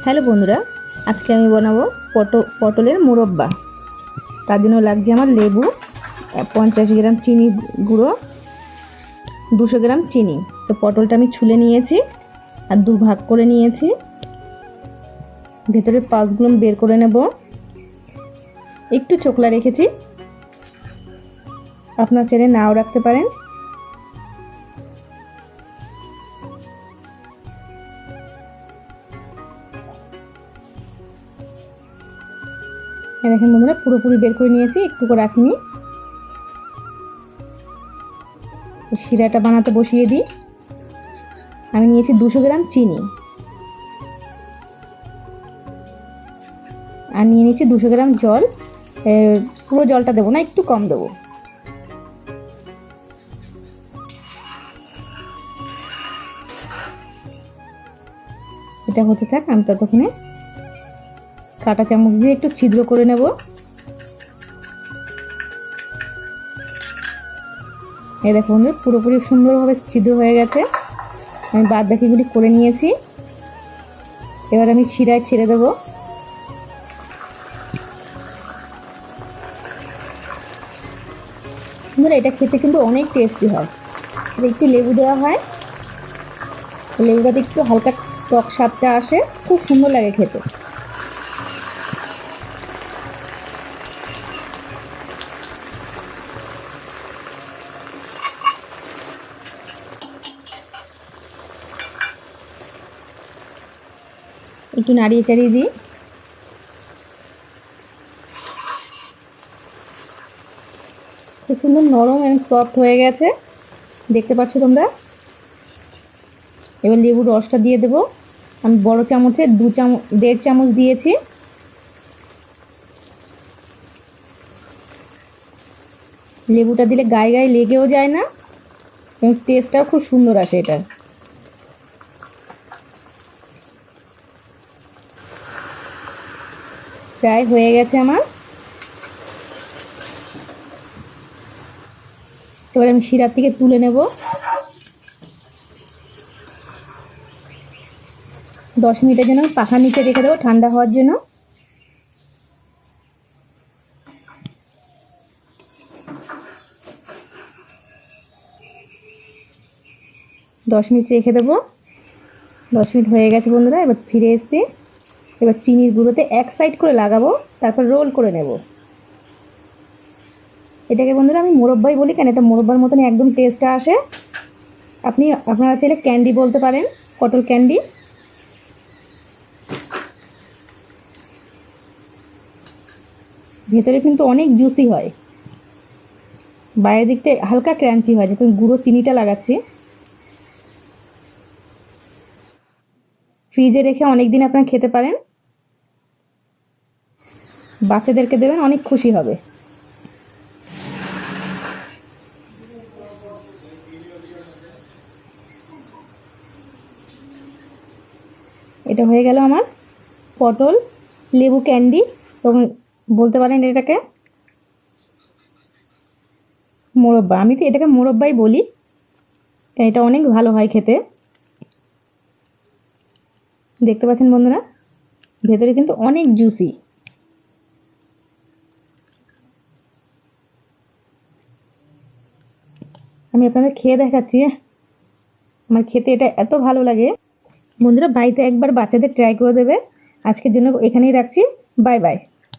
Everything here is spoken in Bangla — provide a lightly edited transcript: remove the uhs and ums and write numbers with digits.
হ্যালো বন্ধুরা, আজকে আমি বানাবো পটলের মুরব্বা। তার জন্য লাগছে আমার লেবু, 50 গ্রাম চিনি গুঁড়ো, 200 গ্রাম চিনি। তো পটলটা আমি ছুলে নিয়েছি আর দু ভাগ করে নিয়েছি। ভেতরের পাল্পগুলো বের করে নেব। একটু চোখলা রেখেছি, আপনার চাইলে নাও রাখতে পারেন। দেখেন বন্ধুরা, পুরোপুরি বের করে নিয়েছি, একটু করে রাখিনি। শিরাটা বানাতে বসিয়ে দিই। আমি নিয়েছি 200 গ্রাম চিনি আর নিয়ে নিয়েছি 200 গ্রাম জল। পুরো জলটা দেবো না, একটু কম দেবো। এটা হতে থাক, আমি ততক্ষণে কাঁটা চামচ দিয়ে একটু ছিদ্র করে নেব। এই দেখুন পুরোপুরি সুন্দরভাবে ছিদ্র হয়ে গেছে। আমি বাদ বাকিগুলি করে নিয়েছি। এবার আমি শিরায় ছেড়ে দেবো। এটা খেতে কিন্তু অনেক টেস্টি হয়। একটু লেবু দেওয়া হয়, লেবুটাতে একটু হালকা টক স্বাদটা আসে, খুব সুন্দর লাগে খেতে। একটু নাড়িয়ে চাড়িয়ে দিই। খুব সুন্দর নরম এবং সফট হয়ে গেছে, দেখতে পাচ্ছ তোমরা। এবার লেবুর রসটা দিয়ে দেবো। আমি বড় চামচে 1.5 চামচ দিয়েছি। লেবুটা দিলে গায়ে গায়ে লেগেও যায় না এবং টেস্টটাও খুব সুন্দর আসে এটা। প্রায় হয়ে গেছে আমার। এবার আমি শিরার থেকে তুলে নেব। 10 মিনিটের জন্য পাখার নিচে রেখে দেবো ঠান্ডা হওয়ার জন্য। দশ মিনিট রেখে দেবো। 10 মিনিট হয়ে গেছে বন্ধুরা। এবার ফিরে এসে এবার চিনির গুঁড়োতে এক সাইড করে লাগাবো, তারপর রোল করে নেব। এটাকে বন্ধুরা আমি মোরব্বাই বলি, কেন এটা মোরব্বার মতন একদম টেস্টটা আসে। আপনারা চাইলে ক্যান্ডি বলতে পারেন, পটল ক্যান্ডি। ভেতরে কিন্তু অনেক জুসি হয়, বাইরের দিকটা হালকা ক্রাঞ্চি হয়, যখন গুঁড়ো চিনিটা লাগাচ্ছি। ফ্রিজে রেখে অনেক দিন আপনারা খেতে পারেন। বাচ্চাদেরকে দেবেন, অনেক খুশি হবে। এটা হয়ে গেল আমার পটল লেবু ক্যান্ডি, এবং বলতে পারেন এটাকে মোরব্বা। আমি তো এটাকে মোরব্বাই বলি, এটা অনেক ভালো হয় খেতে। দেখতে পাচ্ছেন বন্ধুরা, ভেতরে কিন্তু অনেক জুসি। আমি আপনাদের খেয়ে দেখাচ্ছি। আমার খেতে এটা এত ভালো লাগে। বন্ধুরা বাড়িতে একবার বাচ্চাদের ট্রাই করে দেবে। আজকের জন্য এখানেই রাখছি। Bye bye.